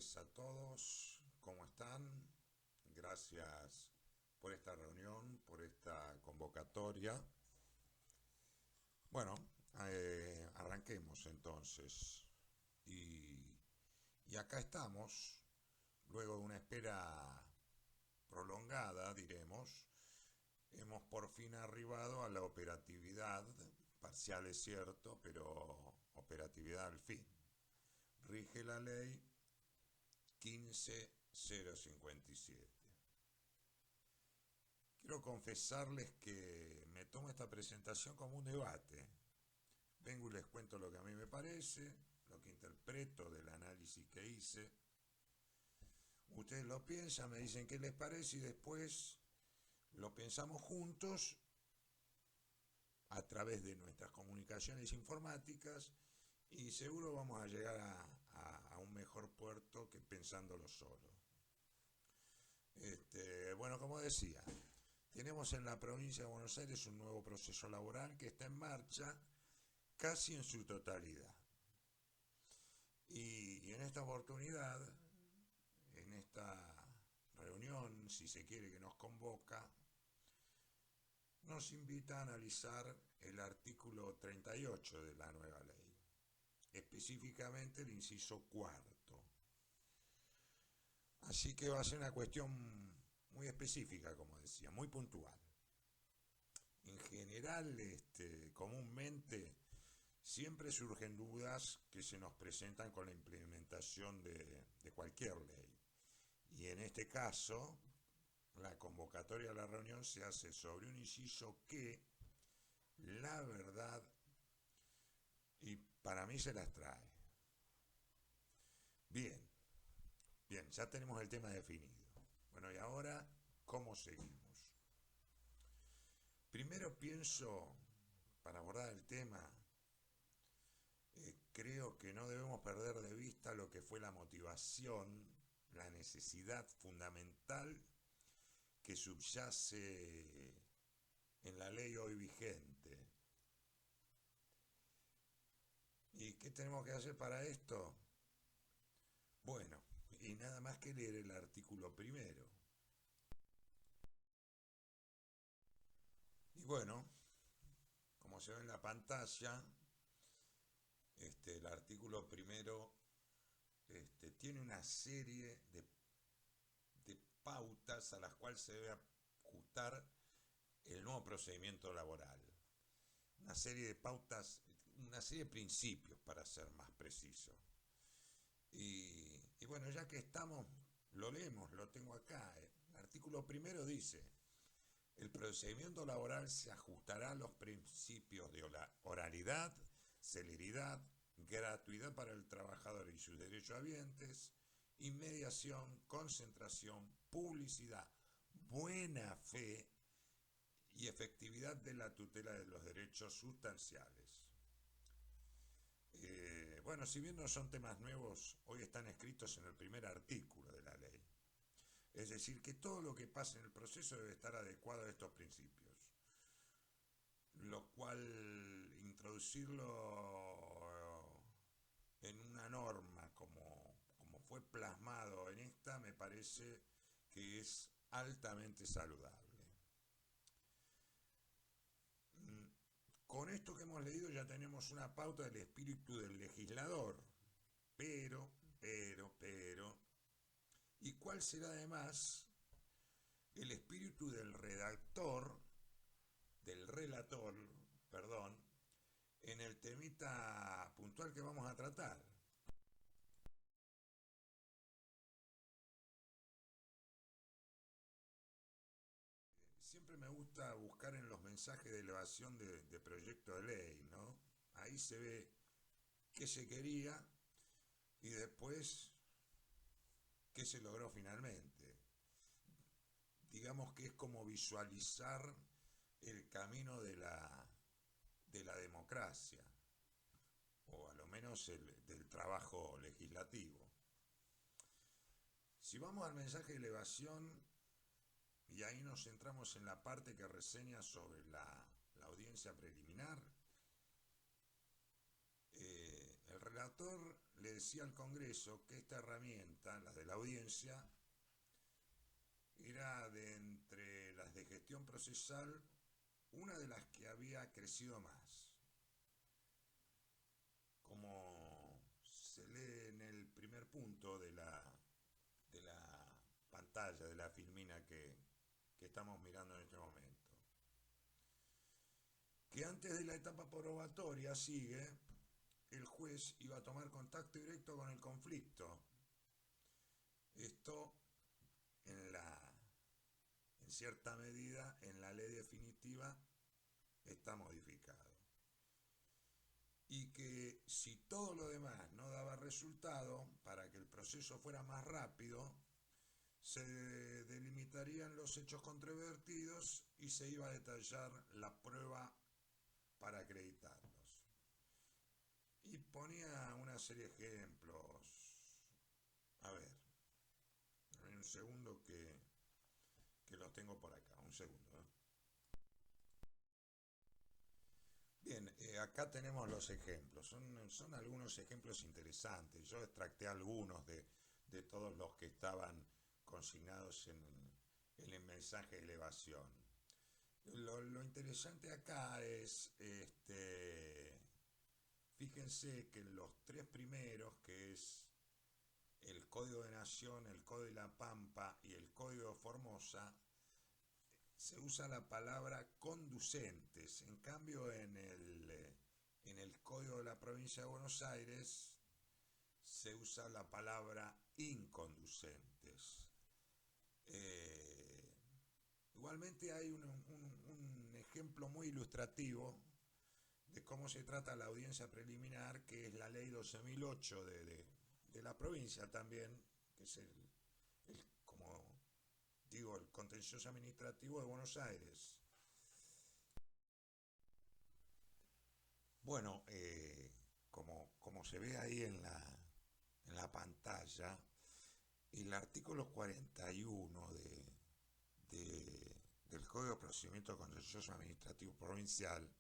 tardes a todos, ¿cómo están? Gracias por esta reunión, por esta convocatoria. Bueno, arranquemos entonces. Y, y acá estamos, luego de una espera prolongada, diremos, hemos por fin arribado a la operatividad, parcial es cierto, pero operatividad al fin. Rige la ley 15057. Quiero confesarles que me tomo esta presentación como un debate. Vengo y les cuento lo que a mí me parece, lo que interpreto del análisis que hice. Ustedes lo piensan, me dicen qué les parece y después lo pensamos juntos a través de nuestras comunicaciones informáticas y seguro vamos a llegar a un mejor puerto que pensándolo solo. Bueno, como decía, tenemos en la provincia de Buenos Aires un nuevo proceso laboral que está en marcha casi en su totalidad. Y en esta oportunidad, en esta reunión, si se quiere, que nos convoca, nos invita a analizar el artículo 38 de la nueva ley, específicamente el inciso cuarto. Así que va a ser una cuestión muy específica, como decía, muy puntual. En general, comúnmente, siempre surgen dudas que se nos presentan con la implementación de cualquier ley. Y en este caso, la convocatoria a la reunión se hace sobre un inciso que, la verdad, y para mí se las trae. Bien, bien, ya tenemos el tema definido. Bueno, y ahora, ¿cómo seguimos? Primero pienso, para abordar el tema, creo que no debemos perder de vista lo que fue la motivación, la necesidad fundamental que subyace en la ley hoy vigente. ¿Y qué tenemos que hacer para esto? Bueno, y nada más que leer el artículo primero. Y bueno, como se ve en la pantalla, el artículo primero tiene una serie de pautas a las cuales se debe ajustar el nuevo procedimiento laboral. Una serie de pautas, una serie de principios para ser más preciso. Y bueno, ya que estamos, lo leemos, lo tengo acá. El artículo primero dice: el procedimiento laboral se ajustará a los principios de oralidad, celeridad, gratuidad para el trabajador y sus derechos habientes, inmediación, concentración, publicidad, buena fe y efectividad de la tutela de los derechos sustanciales. Bueno, si bien no son temas nuevos, hoy están escritos en el primer artículo de la ley. Es decir, que todo lo que pase en el proceso debe estar adecuado a estos principios. Lo cual, introducirlo en una norma como fue plasmado en esta, me parece que es altamente saludable. Con esto que hemos leído ya tenemos una pauta del espíritu del legislador, pero, ¿y cuál será además el espíritu del relator, perdón, en el temita puntual que vamos a tratar? Siempre me gusta buscar en los mensajes de elevación de proyecto de ley, ¿no? Ahí se ve qué se quería y después qué se logró finalmente. Digamos que es como visualizar el camino de la democracia, o a lo menos del trabajo legislativo. Si vamos al mensaje de elevación, y ahí nos centramos en la parte que reseña sobre la audiencia preliminar, el relator le decía el Congreso que esta herramienta, la de la audiencia, era de entre las de gestión procesal una de las que había crecido más. Como se lee en el primer punto de la pantalla, de la filmina que estamos mirando en este momento. Que antes de la etapa probatoria, sigue, el juez iba a tomar contacto directo con el conflicto. Esto en cierta medida, en la ley definitiva está modificado. Y que si todo lo demás no daba resultado, para que el proceso fuera más rápido, se delimitarían los hechos controvertidos y se iba a detallar la prueba para acreditarlos. Y ponía una serie de ejemplos. A ver, hay un segundo que los tengo por acá, un segundo. Bien, acá tenemos los ejemplos, son algunos ejemplos interesantes. Yo extracté algunos de todos los que estaban consignados en el mensaje de elevación. Lo interesante acá es, fíjense que los tres primeros, que es el Código de Nación, el Código de la Pampa y el Código de Formosa, se usa la palabra conducentes. En cambio, en el Código de la Provincia de Buenos Aires se usa la palabra inconducentes. Igualmente hay un ejemplo muy ilustrativo de cómo se trata la audiencia preliminar, que es la ley 12.008 de la provincia también, que es como digo, el contencioso administrativo de Buenos Aires. Bueno, como se ve ahí en la pantalla, el artículo 41 del Código de Procedimiento Contencioso Administrativo Provincial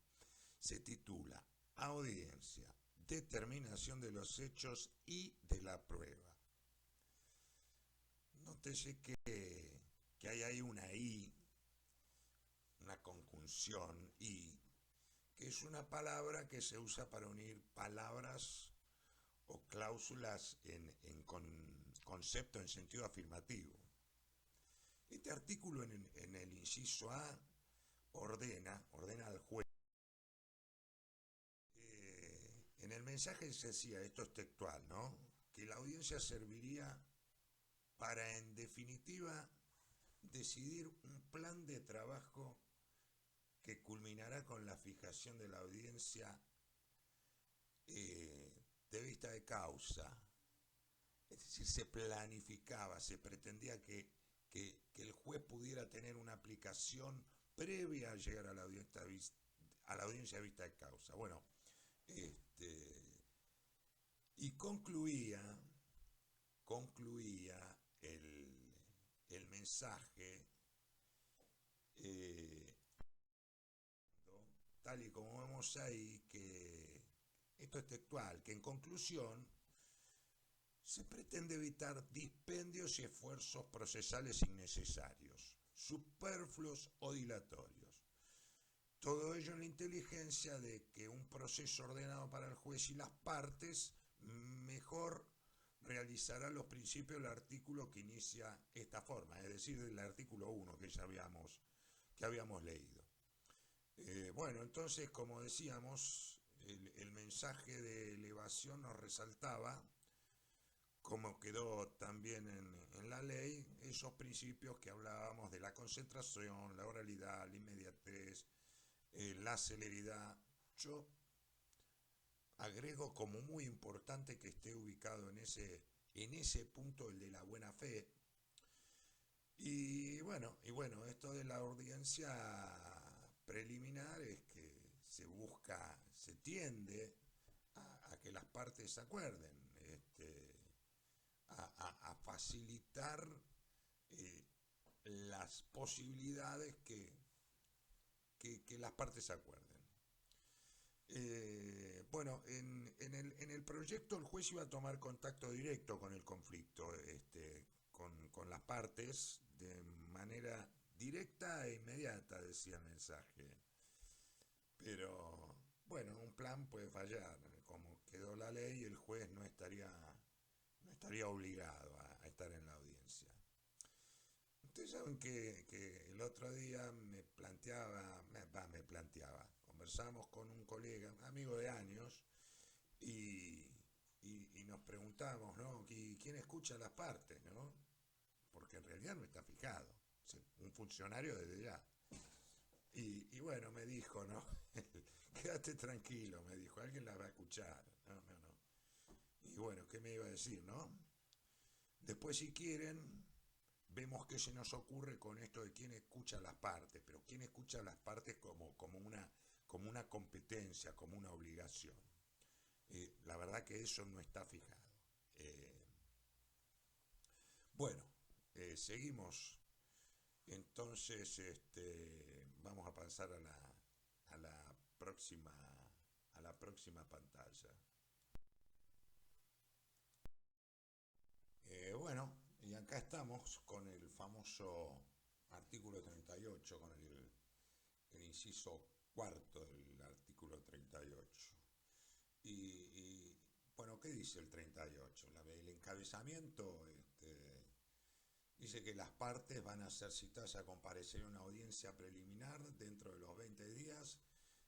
se titula Audiencia, determinación de los hechos y de la prueba. Nótese que hay ahí una I, una conjunción I, que es una palabra que se usa para unir palabras o cláusulas en concepto en sentido afirmativo. Este artículo en el inciso A ordena al juez. En el mensaje se decía, esto es textual, ¿no?, que la audiencia serviría para, en definitiva, decidir un plan de trabajo que culminará con la fijación de la audiencia de vista de causa. Es decir, se planificaba, se pretendía que el juez pudiera tener una aplicación previa a llegar a la audiencia de vista de causa. Bueno, y concluía el mensaje, tal y como vemos ahí, que esto es textual, que en conclusión se pretende evitar dispendios y esfuerzos procesales innecesarios, superfluos o dilatorios. Todo ello en la inteligencia de que un proceso ordenado para el juez y las partes mejor realizará los principios del artículo que inicia esta forma, es decir, del artículo 1 que ya habíamos leído. Bueno, entonces, como decíamos, el mensaje de elevación nos resaltaba, como quedó también en la ley, esos principios que hablábamos de la concentración, la oralidad, la inmediatez, la celeridad. Yo agrego como muy importante que esté ubicado en ese punto el de la buena fe. Y bueno, esto de la audiencia preliminar es que se tiende a que las partes se acuerden, a facilitar las posibilidades que las partes se acuerden. bueno, en el proyecto el juez iba a tomar contacto directo con el conflicto, con las partes, de manera directa e inmediata, decía el mensaje. Pero, bueno, un plan puede fallar. Como quedó la ley, el juez no estaría obligado a estar en la audiencia. Ustedes saben que el otro día conversamos con un colega, amigo de años, y, y nos preguntamos, ¿no? ¿Quién escucha las partes, no? Porque en realidad no está fijado, un funcionario desde ya. Y bueno, me dijo, ¿no? Quédate tranquilo, me dijo, alguien la va a escuchar. No, no, no. Y bueno, ¿qué me iba a decir, no? Después, si quieren, vemos qué se nos ocurre con esto de quién escucha las partes, pero quién escucha las partes como una competencia, como una obligación. La verdad que eso no está fijado. Eh, bueno, seguimos. Entonces, vamos a pasar a la próxima, a la próxima pantalla. Bueno, y acá estamos con el famoso artículo 38, con el inciso cuarto del artículo 38. Y, bueno, ¿qué dice el 38? El encabezamiento dice que las partes van a ser citadas a comparecer en una audiencia preliminar dentro de los 20 días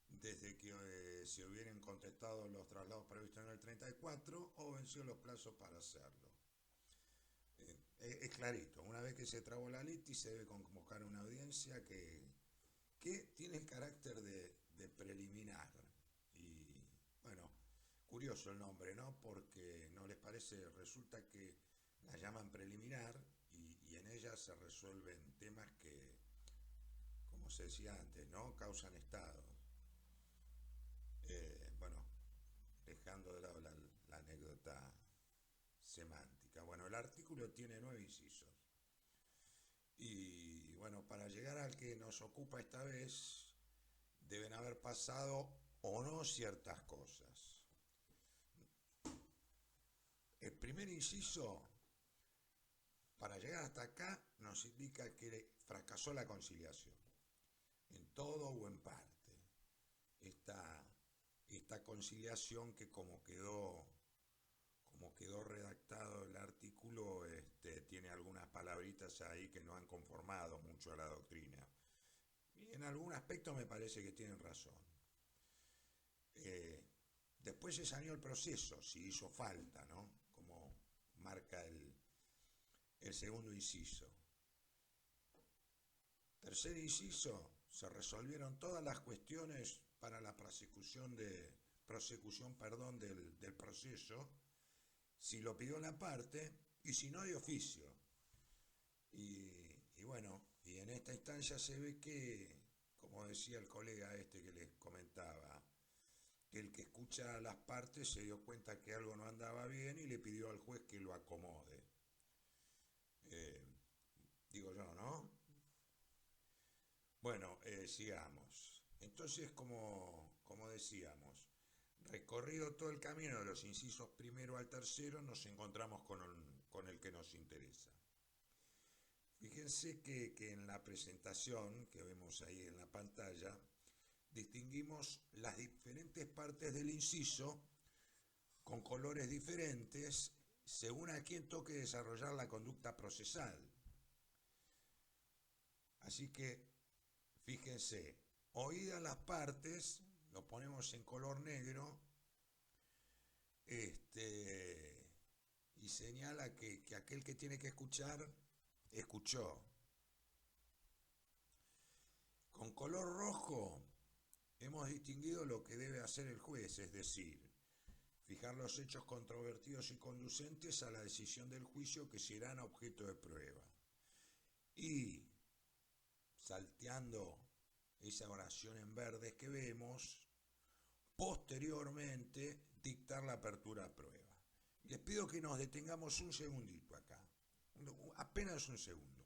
desde que se hubieran contestado los traslados previstos en el 34 o vencido los plazos para hacerlo. Es clarito, una vez que se trabó la litis se debe convocar una audiencia que tiene el carácter de preliminar. Y bueno, curioso el nombre, ¿no? Porque no les parece, resulta que la llaman preliminar y en ella se resuelven temas que, como se decía antes, ¿no? Causan estados. Bueno, dejando de lado la anécdota semántica. Bueno, el artículo tiene 9 incisos. Y bueno, para llegar al que nos ocupa esta vez, deben haber pasado o no ciertas cosas. El primer inciso, para llegar hasta acá, nos indica que fracasó la conciliación, en todo o en parte. Esta conciliación que como quedó redactado el artículo, tiene algunas palabritas ahí que no han conformado mucho a la doctrina. Y en algún aspecto me parece que tienen razón. Después se saneó el proceso, si hizo falta, ¿no? Como marca el segundo inciso. Tercer inciso, se resolvieron todas las cuestiones para la prosecución del proceso, si lo pidió la parte y si no, de oficio. Y bueno, y en esta instancia se ve que, como decía el colega que les comentaba, que el que escucha las partes se dio cuenta que algo no andaba bien y le pidió al juez que lo acomode. Digo yo, ¿no? Bueno, sigamos. Entonces, como decíamos, recorrido todo el camino de los incisos primero al tercero, nos encontramos con el que nos interesa. Fíjense que en la presentación que vemos ahí en la pantalla, distinguimos las diferentes partes del inciso con colores diferentes según a quién toque desarrollar la conducta procesal. Así que, fíjense, oídas las partes, lo ponemos en color negro, y señala que aquel que tiene que escuchar, escuchó. Con color rojo hemos distinguido lo que debe hacer el juez, es decir, fijar los hechos controvertidos y conducentes a la decisión del juicio que serán objeto de prueba. Y, salteando esa oración en verdes que vemos, posteriormente dictar la apertura a prueba. Les pido que nos detengamos un segundito acá, apenas un segundo.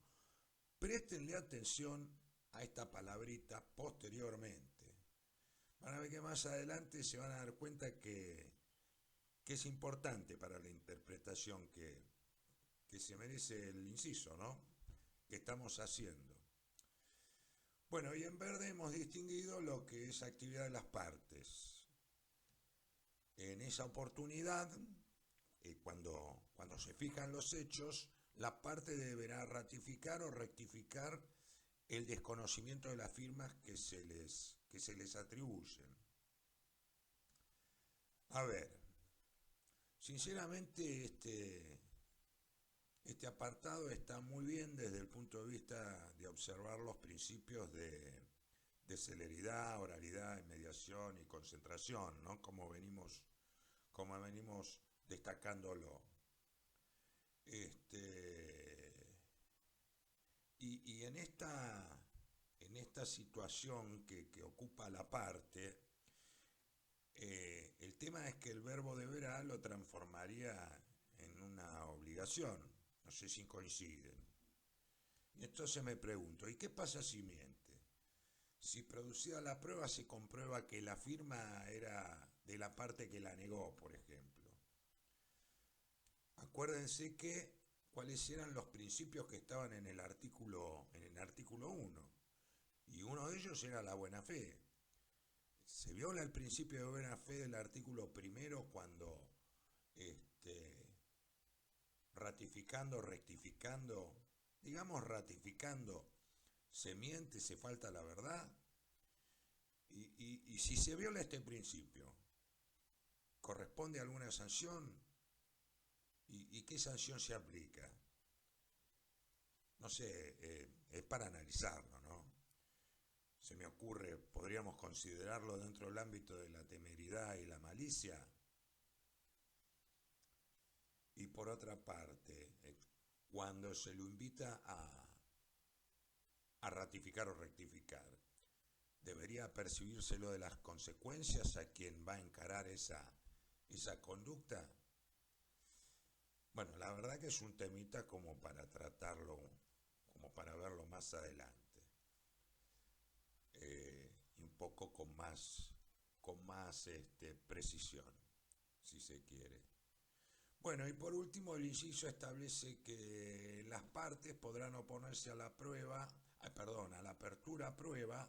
Préstenle atención a esta palabrita posteriormente, van a ver que más adelante se van a dar cuenta que es importante para la interpretación que se merece el inciso, ¿no? Que estamos haciendo. Bueno, y en verde hemos distinguido lo que es actividad de las partes. En esa oportunidad, cuando se fijan los hechos, la parte deberá ratificar o rectificar el desconocimiento de las firmas que se les atribuyen. A ver, sinceramente este apartado está muy bien desde el punto de vista de observar los principios de celeridad, oralidad, mediación y concentración, ¿no? Como venimos destacándolo. Y en esta situación que ocupa la parte, el tema es que el verbo deberá lo transformaría en una obligación. No sé si coinciden. Y entonces me pregunto, ¿y qué pasa si miente? Si producida la prueba se comprueba que la firma era de la parte que la negó, por ejemplo. Acuérdense que cuáles eran los principios que estaban en el artículo 1. Y uno de ellos era la buena fe. Se viola el principio de buena fe del artículo 1 cuando ratificando, rectificando, digamos ratificando, se miente, se falta la verdad. Y si se viola este principio, ¿corresponde alguna sanción? ¿Y qué sanción se aplica? No sé, es para analizarlo, ¿no? Se me ocurre, podríamos considerarlo dentro del ámbito de la temeridad y la malicia. Y por otra parte, cuando se lo invita a ratificar o rectificar, ¿debería percibírselo de las consecuencias a quien va a encarar esa conducta? Bueno, la verdad que es un temita como para tratarlo, como para verlo más adelante. Un poco con más precisión, si se quiere. Bueno, y por último el inciso establece que las partes podrán oponerse a la prueba, a la apertura a prueba,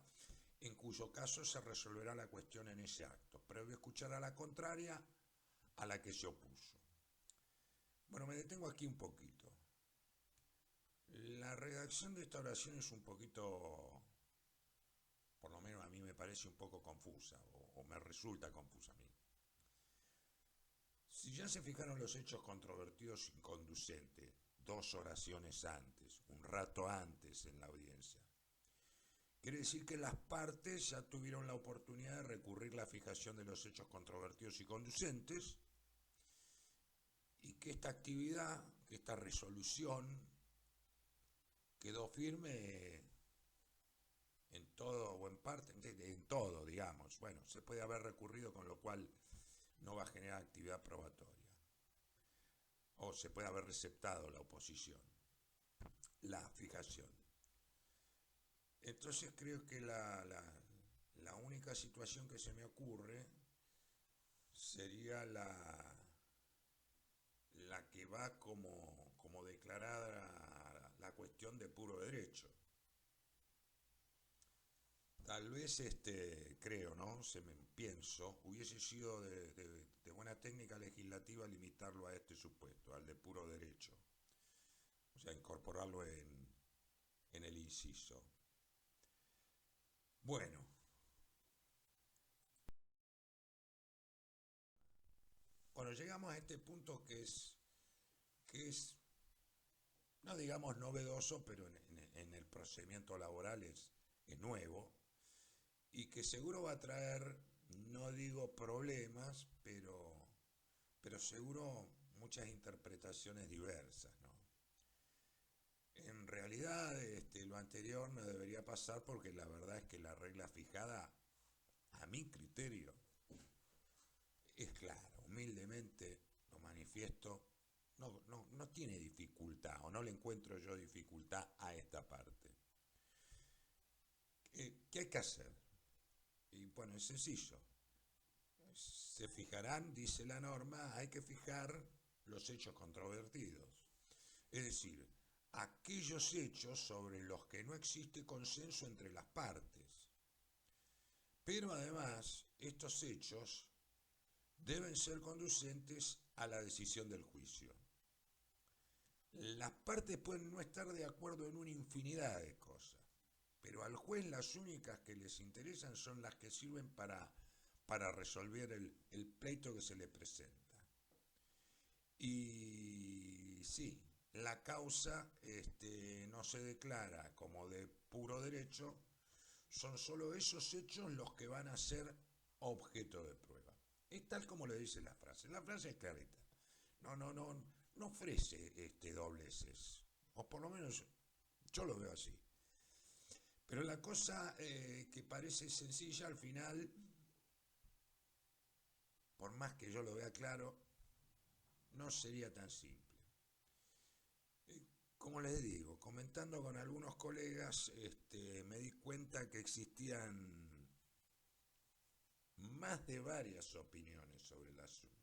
en cuyo caso se resolverá la cuestión en ese acto, previo escuchar a la contraria a la que se opuso. Bueno, me detengo aquí un poquito. La redacción de esta oración es un poquito, por lo menos a mí me parece un poco confusa, o me resulta confusa a mí. Si ya se fijaron los hechos controvertidos inconducentes 2 oraciones antes, un rato antes en la audiencia, quiere decir que las partes ya tuvieron la oportunidad de recurrir la fijación de los hechos controvertidos y conducentes, y que esta actividad, que esta resolución, quedó firme en todo o en parte, en todo, digamos. Bueno, se puede haber recurrido, con lo cual no va a generar actividad probatoria. O se puede haber receptado la oposición, la fijación. Entonces creo que la única situación que se me ocurre sería la que va como declarada la cuestión de puro derecho. Tal vez, creo, ¿no? Pienso, hubiese sido de buena técnica legislativa limitarlo a este supuesto, al de puro derecho. O sea, incorporarlo en el inciso. Bueno, cuando llegamos a este punto que es no digamos novedoso, pero en el procedimiento laboral es nuevo, y que seguro va a traer, no digo problemas, pero seguro muchas interpretaciones diversas, ¿no? En realidad lo anterior no debería pasar, porque la verdad es que la regla fijada, a mi criterio, es clara. Humildemente lo manifiesto, no tiene dificultad, o no le encuentro yo dificultad a esta parte. ¿Qué hay que hacer? Y bueno, es sencillo. Se fijarán, dice la norma, hay que fijar los hechos controvertidos. Es decir, aquellos hechos sobre los que no existe consenso entre las partes. Pero además, estos hechos deben ser conducentes a la decisión del juicio. Las partes pueden no estar de acuerdo en una infinidad de cosas, pero al juez las únicas que les interesan son las que sirven para resolver el pleito que se le presenta. Y sí, la causa no se declara como de puro derecho, son solo esos hechos los que van a ser objeto de prueba. Es tal como le dice la frase. La frase es clarita. No ofrece dobleces. O por lo menos yo lo veo así. Pero la cosa que parece sencilla al final, por más que yo lo vea claro, no sería tan simple. Como les digo, comentando con algunos colegas, me di cuenta que existían más de varias opiniones sobre el asunto.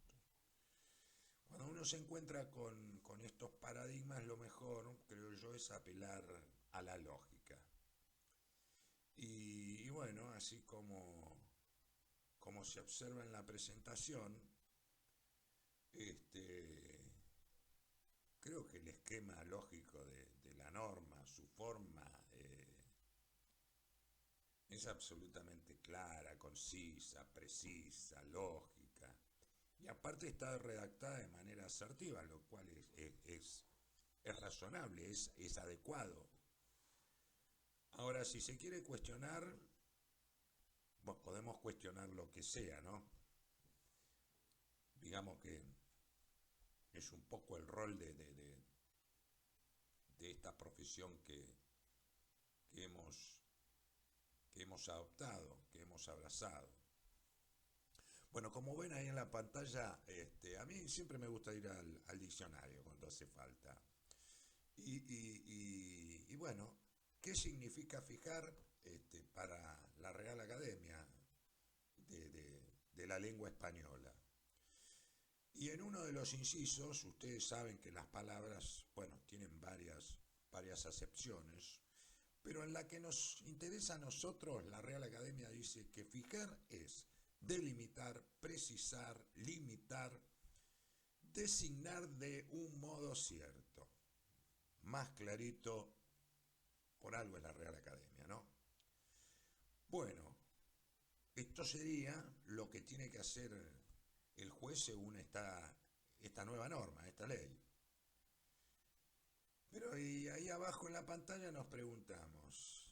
Cuando uno se encuentra con estos paradigmas, lo mejor, creo yo, es apelar a la lógica. Y bueno, así como se observa en la presentación, creo que el esquema lógico de la norma, su forma, es absolutamente clara, concisa, precisa, lógica. Y aparte está redactada de manera asertiva, lo cual es razonable, es adecuado. Ahora, si se quiere cuestionar, bueno, podemos cuestionar lo que sea, ¿no? Digamos que es un poco el rol de esta profesión que hemos adoptado, que hemos abrazado. Bueno, como ven ahí en la pantalla, a mí siempre me gusta ir al diccionario cuando hace falta. Y bueno, ¿qué significa fijar para la Real Academia de la Lengua Española? Y en uno de los incisos, ustedes saben que las palabras, bueno, tienen varias acepciones, pero en la que nos interesa a nosotros, la Real Academia dice que fijar es delimitar, precisar, limitar, designar de un modo cierto. Más clarito, por algo es la Real Academia, ¿no? Bueno, esto sería lo que tiene que hacer el juez según esta nueva norma, esta ley. Pero y ahí abajo en la pantalla nos preguntamos,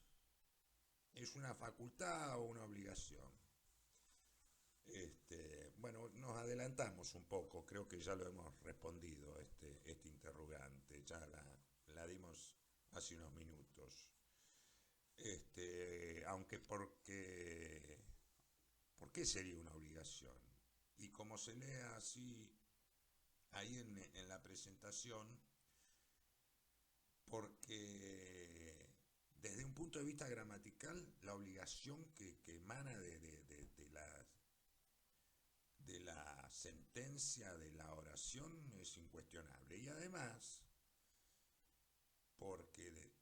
¿es una facultad o una obligación? Bueno, nos adelantamos un poco, creo que ya lo hemos respondido, este interrogante, ya la dimos hace unos minutos. Aunque ¿por qué sería una obligación? Y como se lee así ahí en la presentación, porque desde un punto de vista gramatical, la obligación que emana de la sentencia de la oración es incuestionable. Y además, porque,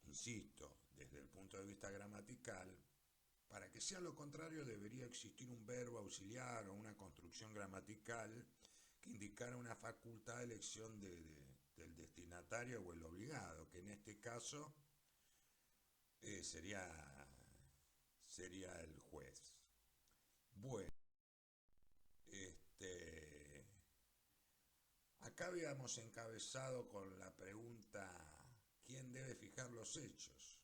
insisto, desde el punto de vista gramatical, para que sea lo contrario debería existir un verbo auxiliar o una construcción gramatical que indicara una facultad de elección del destinatario o el obligado, que en este caso sería el juez. Bueno, acá habíamos encabezado con la pregunta, ¿quién debe fijar los hechos?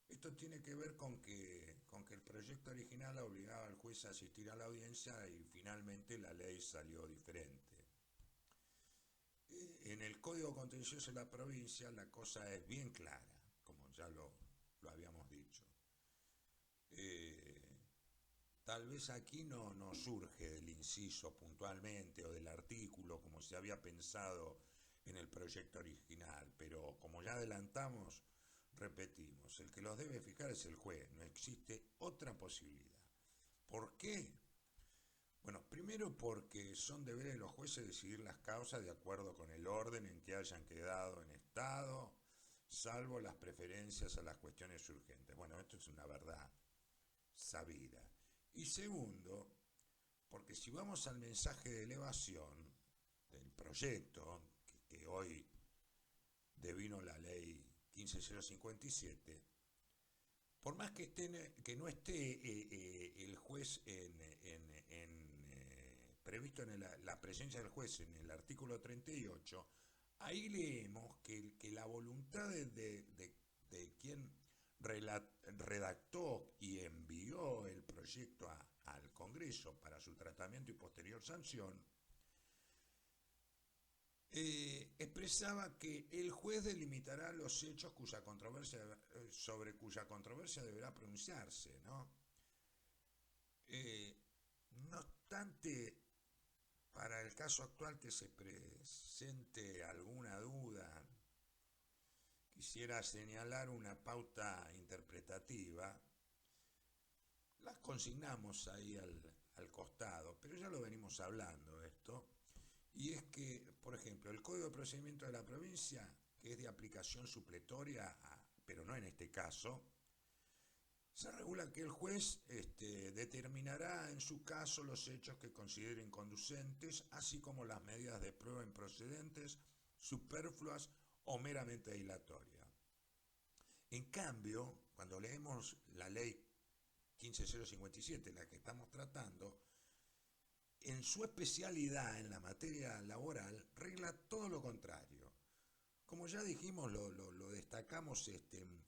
Esto tiene que ver con que el proyecto original obligaba al juez a asistir a la audiencia y finalmente la ley salió diferente. En el Código Contencioso de la provincia la cosa es bien clara, como ya lo habíamos dicho. Tal vez aquí no surge del inciso puntualmente o del artículo como se había pensado en el proyecto original, pero como ya adelantamos, repetimos, el que los debe fijar es el juez, no existe otra posibilidad. ¿Por qué? Bueno, primero porque son deberes de los jueces decidir las causas de acuerdo con el orden en que hayan quedado en estado, salvo las preferencias a las cuestiones urgentes. Bueno, esto es una verdad sabida. Y segundo, porque si vamos al mensaje de elevación del proyecto, que hoy devino la ley 15057, por más que no esté el juez previsto en la presencia del juez en el artículo 38, ahí leemos que la voluntad de quien redactó y envió el proyecto al Congreso para su tratamiento y posterior sanción, expresaba que el juez delimitará los hechos sobre cuya controversia deberá pronunciarse, ¿no? No obstante, para el caso actual que se presente alguna duda, quisiera señalar una pauta interpretativa. Las consignamos ahí al costado, pero ya lo venimos hablando esto. Y es que, por ejemplo, el Código de Procedimiento de la provincia, que es de aplicación supletoria, pero no en este caso, se regula que el juez determinará en su caso los hechos que considere inconducentes, así como las medidas de prueba improcedentes, superfluas o meramente dilatorias. En cambio, cuando leemos la ley 15057, la que estamos tratando, en su especialidad en la materia laboral, regla todo lo contrario. Como ya dijimos, lo destacamos en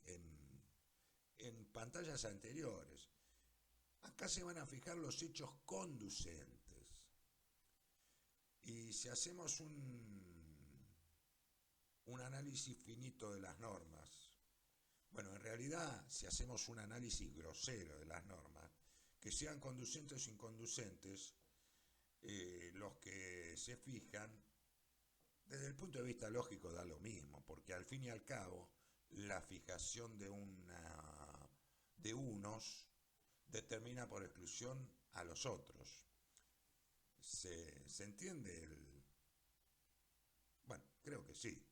pantallas anteriores. Acá se van a fijar los hechos conducentes. Y si hacemos un análisis finito de las normas, bueno, en realidad, si hacemos un análisis grosero de las normas, que sean conducentes o inconducentes, los que se fijan, desde el punto de vista lógico da lo mismo, porque al fin y al cabo la fijación de unos determina por exclusión a los otros. ¿Se entiende? Bueno, creo que sí.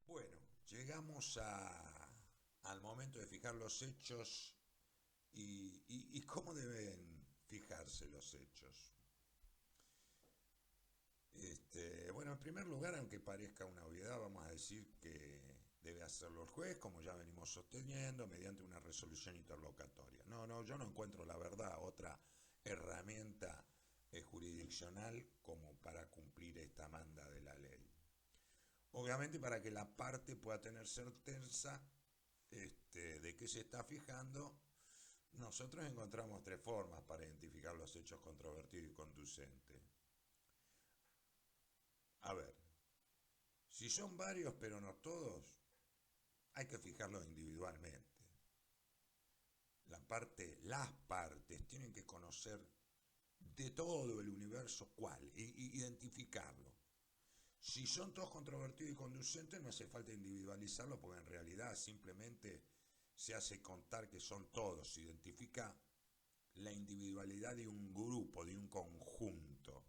Bueno, llegamos al momento de fijar los hechos y cómo deben fijarse los hechos. Bueno, en primer lugar, aunque parezca una obviedad, vamos a decir que debe hacerlo el juez, como ya venimos sosteniendo, mediante una resolución interlocutoria. No, yo no encuentro, la verdad, otra herramienta jurisdiccional como para cumplir esta manda de la ley. Obviamente, para que la parte pueda tener certeza de qué se está fijando, nosotros encontramos tres formas para identificar los hechos controvertidos y conducentes. A ver, si son varios pero no todos, hay que fijarlos individualmente. Las partes tienen que conocer de todo el universo cuál, identificarlo. Si son todos controvertidos y conducentes, no hace falta individualizarlo, porque en realidad simplemente se hace contar que son todos, se identifica la individualidad de un grupo, de un conjunto.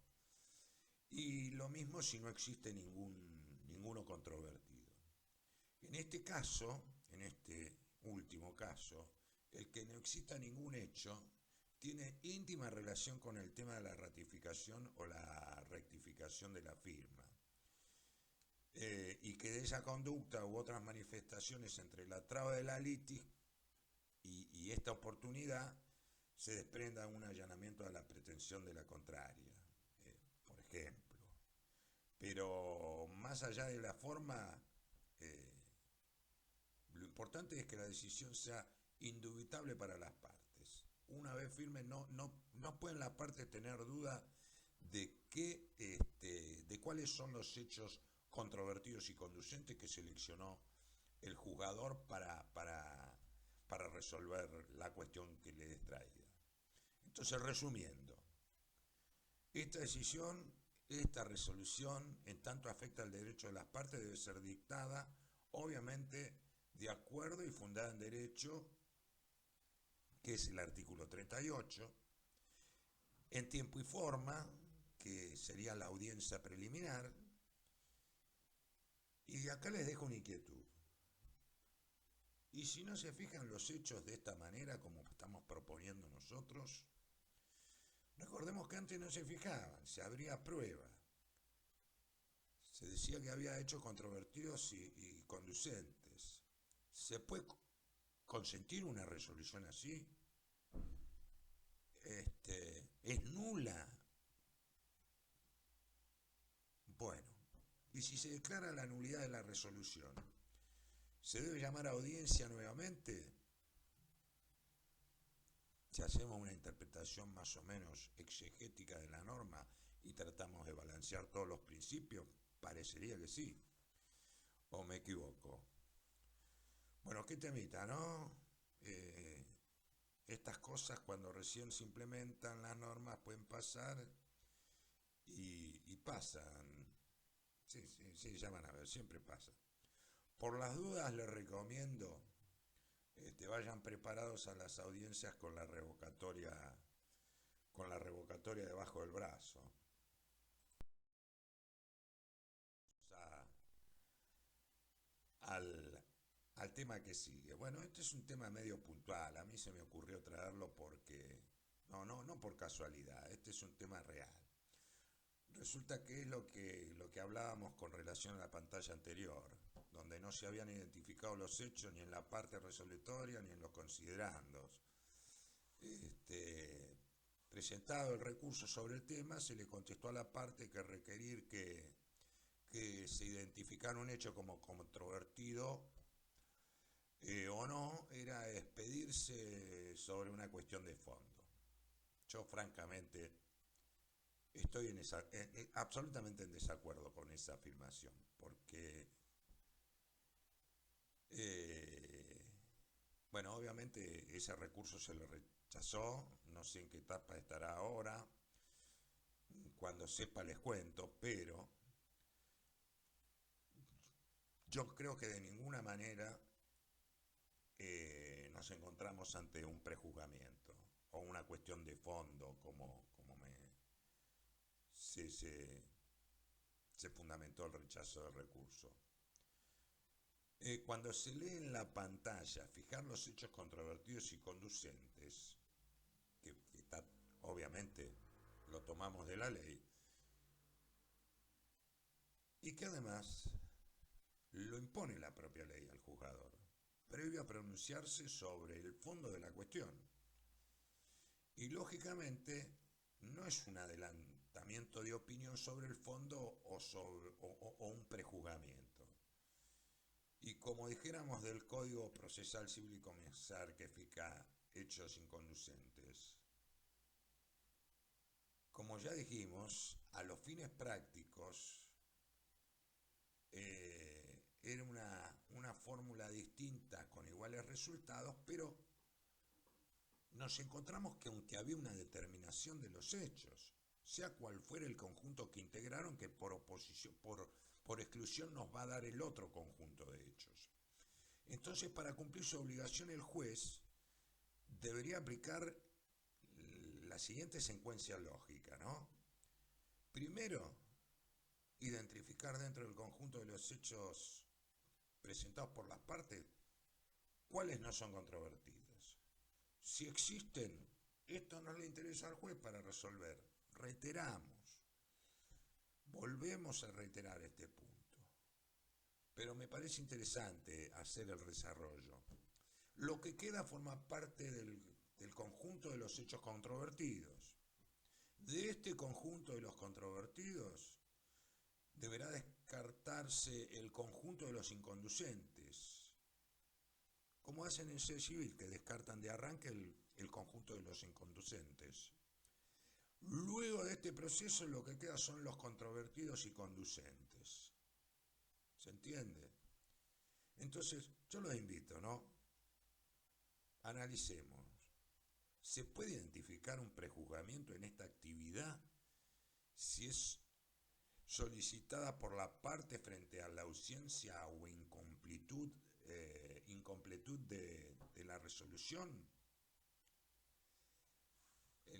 Y lo mismo si no existe ninguno controvertido. En este caso, en este último caso, el que no exista ningún hecho tiene íntima relación con el tema de la ratificación o la rectificación de la firma. Y que de esa conducta u otras manifestaciones entre la traba de la litis y esta oportunidad se desprenda un allanamiento a la pretensión de la contraria, por ejemplo. Pero más allá de la forma, lo importante es que la decisión sea indubitable para las partes. Una vez firme, no pueden las partes tener duda de cuáles son los hechos controvertidos y conducentes que seleccionó el juzgador para resolver la cuestión que le es traída. Entonces, resumiendo, esta decisión, esta resolución, en tanto afecta al derecho de las partes, debe ser dictada obviamente de acuerdo y fundada en derecho, que es el artículo 38, en tiempo y forma, que sería la audiencia preliminar, y acá les dejo una inquietud. Y si no se fijan los hechos de esta manera, como estamos proponiendo nosotros, recordemos que antes no se fijaban, se abría prueba. Se decía que había hechos controvertidos y conducentes. ¿Se puede consentir una resolución así? ¿Es nula? Bueno, y si se declara la nulidad de la resolución, ¿se debe llamar a audiencia nuevamente? Si hacemos una interpretación más o menos exegética de la norma y tratamos de balancear todos los principios, parecería que sí. ¿O me equivoco? Bueno, qué temita, ¿no? Estas cosas cuando recién se implementan las normas pueden pasar y pasan. Sí, ya van a ver, siempre pasa. Por las dudas les recomiendo, vayan preparados a las audiencias con la revocatoria debajo del brazo. O sea, al tema que sigue. Bueno, este es un tema medio puntual. A mí se me ocurrió traerlo porque, no por casualidad, este es un tema real. Resulta que es lo que hablábamos con relación a la pantalla anterior, donde no se habían identificado los hechos ni en la parte resolutoria ni en los considerandos. Presentado el recurso sobre el tema, se le contestó a la parte que requerir que se identificara un hecho como controvertido o no, era expedirse sobre una cuestión de fondo. Yo francamente estoy absolutamente en desacuerdo con esa afirmación, porque, bueno, obviamente ese recurso se le rechazó, no sé en qué etapa estará ahora, cuando sepa les cuento, pero yo creo que de ninguna manera nos encontramos ante un prejuzgamiento o una cuestión de fondo se fundamentó el rechazo del recurso. Cuando se lee en la pantalla, fijar los hechos controvertidos y conducentes, que está, obviamente lo tomamos de la ley, y que además lo impone la propia ley al juzgador, previo a pronunciarse sobre el fondo de la cuestión. Y lógicamente no es un adelantamiento de opinión sobre el fondo o un prejuzgamiento. Y como dijéramos del Código Procesal Civil y Comercial que fija hechos inconducentes, como ya dijimos, a los fines prácticos era una fórmula distinta con iguales resultados, pero nos encontramos que aunque había una determinación de los hechos, sea cual fuera el conjunto que integraron, que por exclusión nos va a dar el otro conjunto de hechos. Entonces, para cumplir su obligación, el juez debería aplicar la siguiente secuencia lógica, ¿no? Primero, identificar dentro del conjunto de los hechos presentados por las partes cuáles no son controvertidos. Si existen, esto no le interesa al juez para resolver. Reiteramos, volvemos a reiterar este punto. Pero me parece interesante hacer el desarrollo. Lo que queda forma parte del conjunto de los hechos controvertidos. De este conjunto de los controvertidos, deberá descartarse el conjunto de los inconducentes, como hacen en el civil, que descartan de arranque el conjunto de los inconducentes. Luego de este proceso lo que queda son los controvertidos y conducentes. ¿Se entiende? Entonces, yo los invito, ¿no? Analicemos. ¿Se puede identificar un prejuzgamiento en esta actividad si es solicitada por la parte frente a la ausencia o incompletud de la resolución.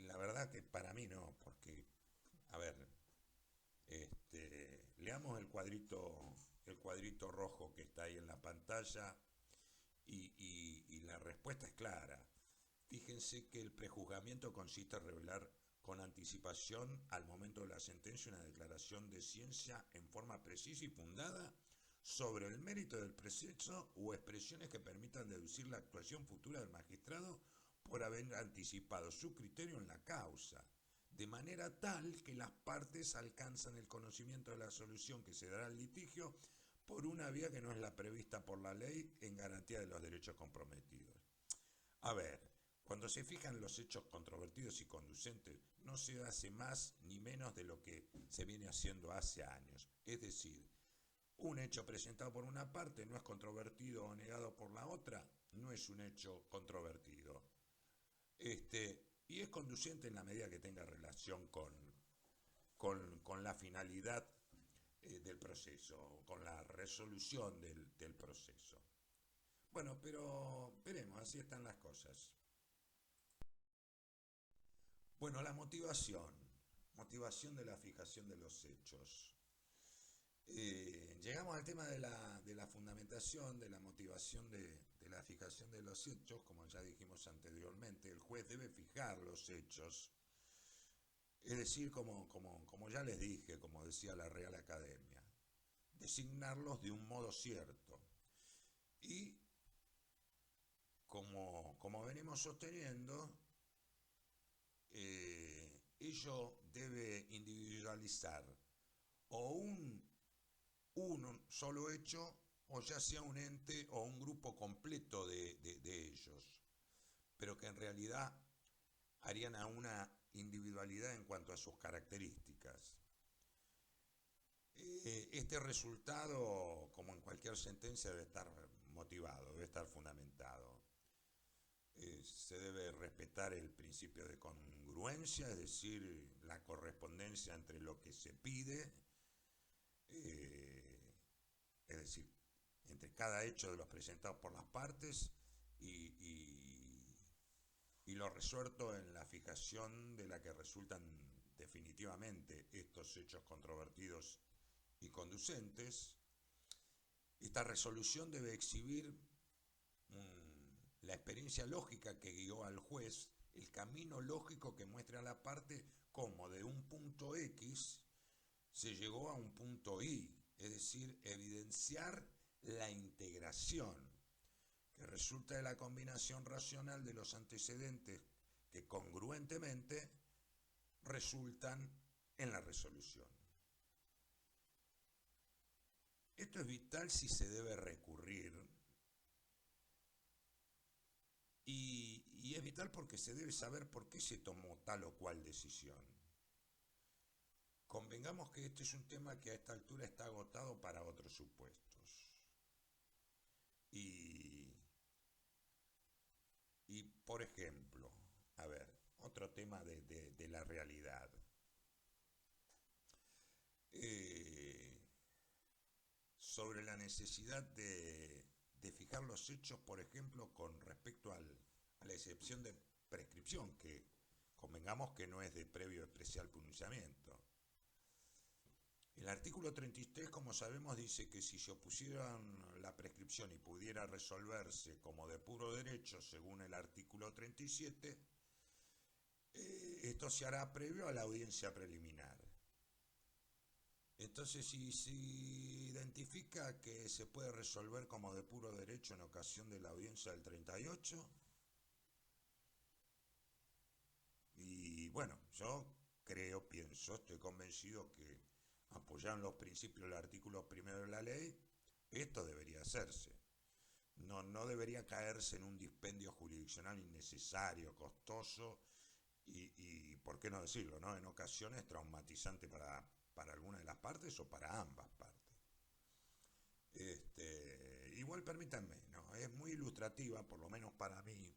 La verdad que para mí no, porque, a ver, leamos el cuadrito rojo que está ahí en la pantalla y la respuesta es clara. Fíjense que el prejuzgamiento consiste en revelar con anticipación al momento de la sentencia una declaración de ciencia en forma precisa y fundada sobre el mérito del proceso o expresiones que permitan deducir la actuación futura del magistrado por haber anticipado su criterio en la causa, de manera tal que las partes alcanzan el conocimiento de la solución que se dará al litigio por una vía que no es la prevista por la ley en garantía de los derechos comprometidos. A ver, cuando se fijan los hechos controvertidos y conducentes, no se hace más ni menos de lo que se viene haciendo hace años. Es decir, un hecho presentado por una parte no es controvertido o negado por la otra, no es un hecho controvertido. Y es conducente en la medida que tenga relación con la finalidad del proceso, con la resolución del proceso. Bueno, pero veremos, así están las cosas. Bueno, la motivación de la fijación de los hechos. Llegamos al tema de la fundamentación, de la motivación de la fijación de los hechos. Como ya dijimos anteriormente, el juez debe fijar los hechos, es decir, como ya les dije, como decía la Real Academia, designarlos de un modo cierto. Y como venimos sosteniendo, ello debe individualizar o un solo hecho, o ya sea un ente o un grupo completo de ellos, pero que en realidad harían a una individualidad en cuanto a sus características. Este resultado, como en cualquier sentencia, debe estar motivado, debe estar fundamentado. Se debe respetar el principio de congruencia, es decir, la correspondencia entre lo que se pide, es decir, entre cada hecho de los presentados por las partes y lo resuelto en la fijación de la que resultan definitivamente estos hechos controvertidos y conducentes. Esta resolución debe exhibir la experiencia lógica que guió al juez, el camino lógico que muestra a la parte cómo de un punto X se llegó a un punto Y, es decir, evidenciar la integración que resulta de la combinación racional de los antecedentes que congruentemente resultan en la resolución. Esto es vital si se debe recurrir y es vital porque se debe saber por qué se tomó tal o cual decisión. Convengamos que este es un tema que a esta altura está agotado para otros supuestos. Y por ejemplo, a ver, otro tema de la realidad. Sobre la necesidad de fijar los hechos, por ejemplo, con respecto a la excepción de prescripción, que convengamos que no es de previo especial pronunciamiento. El artículo 33, como sabemos, dice que si se opusieran la prescripción y pudiera resolverse como de puro derecho, según el artículo 37, esto se hará previo a la audiencia preliminar. Entonces, si se identifica que se puede resolver como de puro derecho en ocasión de la audiencia del 38, y bueno, yo pienso, estoy convencido que apoyando los principios del artículo primero de la ley, esto debería hacerse. No debería caerse en un dispendio jurisdiccional innecesario, costoso y por qué no decirlo, ¿no? En ocasiones traumatizante para alguna de las partes o para ambas partes. Igual permítanme, ¿no? Es muy ilustrativa, por lo menos para mí,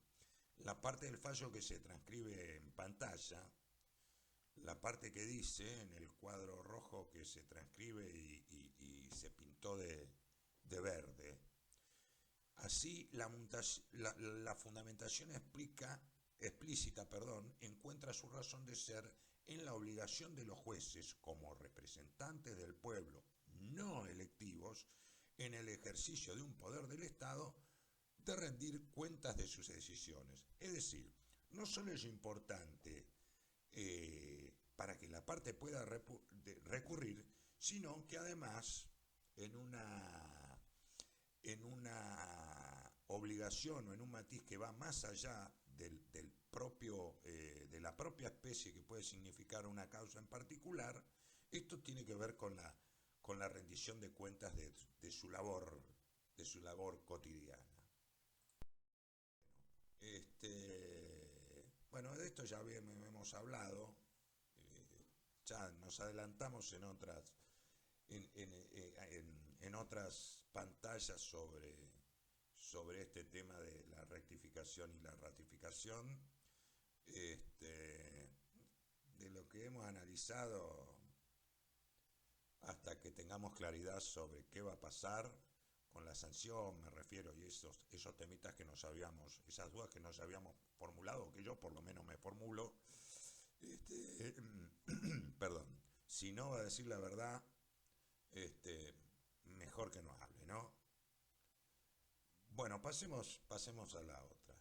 la parte del fallo que se transcribe en pantalla, la parte que dice en el cuadro rojo rojo que se transcribe y se pintó de verde. Así, la fundamentación explícita encuentra su razón de ser en la obligación de los jueces, como representantes del pueblo no electivos, en el ejercicio de un poder del Estado, de rendir cuentas de sus decisiones. Es decir, no solo es importante para que la parte pueda recurrir, sino que además en una obligación o en un matiz que va más allá de la propia especie que puede significar una causa en particular, esto tiene que ver con la rendición de cuentas de su labor cotidiana. Bueno, de esto ya hemos hablado, ya nos adelantamos en otras pantallas sobre este tema de la rectificación y la ratificación. De lo que hemos analizado, hasta que tengamos claridad sobre qué va a pasar con la sanción, me refiero, y esos temitas que esas dudas que nos habíamos formulado, que yo por lo menos me formulo, perdón, si no va a decir la verdad, mejor que no hable, ¿no? Bueno, pasemos a la otra.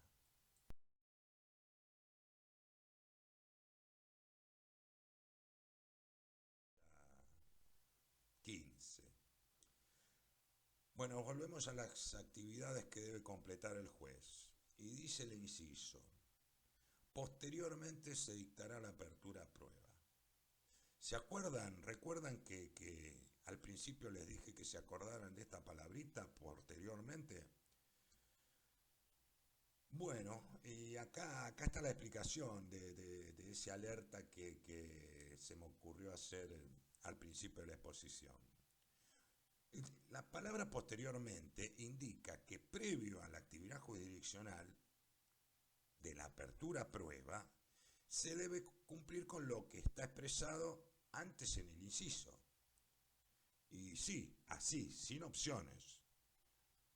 15. Bueno, volvemos a las actividades que debe completar el juez. Y dice el inciso: posteriormente se dictará la apertura a prueba. ¿Se acuerdan? ¿Recuerdan que al principio les dije que se acordaran de esta palabrita, posteriormente? Bueno, y acá está la explicación de ese alerta que se me ocurrió hacer al principio de la exposición. La palabra posteriormente indica que previo a la actividad jurisdiccional de la apertura a prueba, se debe cumplir con lo que está expresado antes en el inciso. Y sí, así, sin opciones.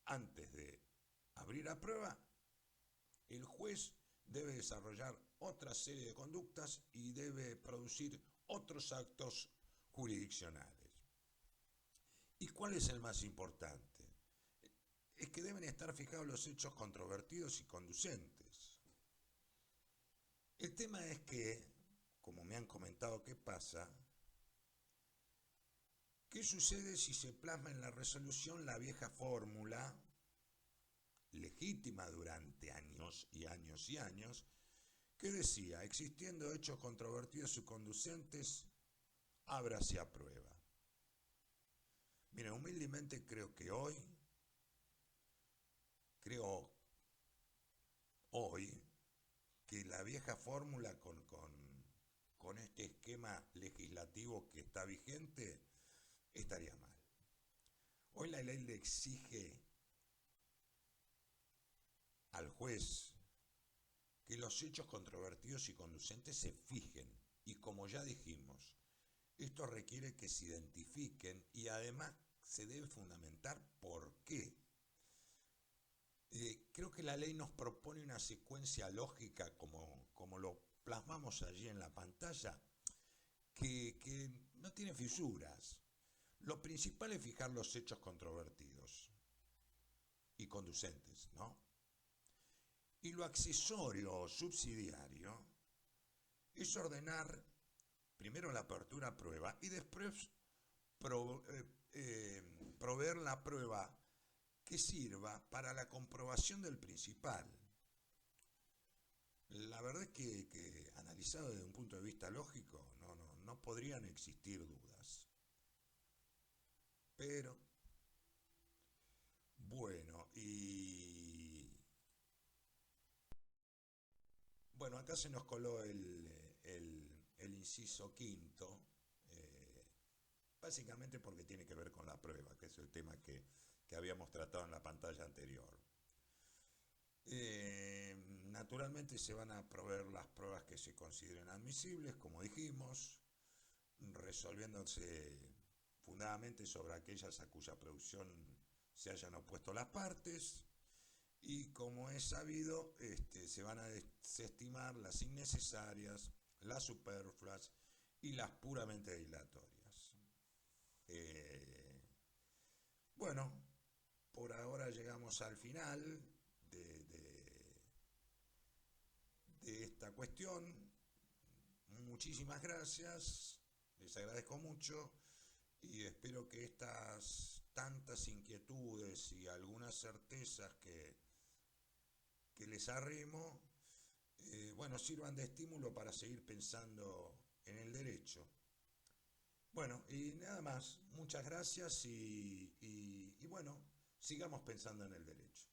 Antes de abrir a prueba, el juez debe desarrollar otra serie de conductas y debe producir otros actos jurisdiccionales. ¿Y cuál es el más importante? Es que deben estar fijados los hechos controvertidos y conducentes. El tema es que, como me han comentado qué pasa, ¿qué sucede si se plasma en la resolución la vieja fórmula, legítima durante años y años y años, que decía: existiendo hechos controvertidos y conducentes, ábrase a prueba? Mira, humildemente creo hoy que la vieja fórmula con este esquema legislativo que está vigente estaría mal. Hoy la ley le exige al juez que los hechos controvertidos y conducentes se fijen, y como ya dijimos, esto requiere que se identifiquen y además se debe fundamentar por qué. Creo que la ley nos propone una secuencia lógica, como lo plasmamos allí en la pantalla, que no tiene fisuras. Lo principal es fijar los hechos controvertidos y conducentes, ¿no? Y lo accesorio o subsidiario es ordenar primero la apertura a prueba y después proveer la prueba que sirva para la comprobación del principal. La verdad es que analizado desde un punto de vista lógico, no podrían existir dudas. Pero, bueno, bueno, acá se nos coló el inciso quinto, básicamente porque tiene que ver con la prueba, que es el tema que habíamos tratado en la pantalla anterior. Naturalmente se van a proveer las pruebas que se consideren admisibles, como dijimos. resolviéndose fundadamente sobre aquellas a cuya producción se hayan opuesto las partes, y como es sabido, se van a desestimar las innecesarias, las superfluas y las puramente dilatorias. Eh, bueno, por ahora llegamos al final de, de, de esta cuestión. Muchísimas gracias, les agradezco mucho y espero que estas tantas inquietudes y algunas certezas que les arrimo, bueno, sirvan de estímulo para seguir pensando en el derecho. Bueno, y nada más, muchas gracias y bueno, sigamos pensando en el derecho.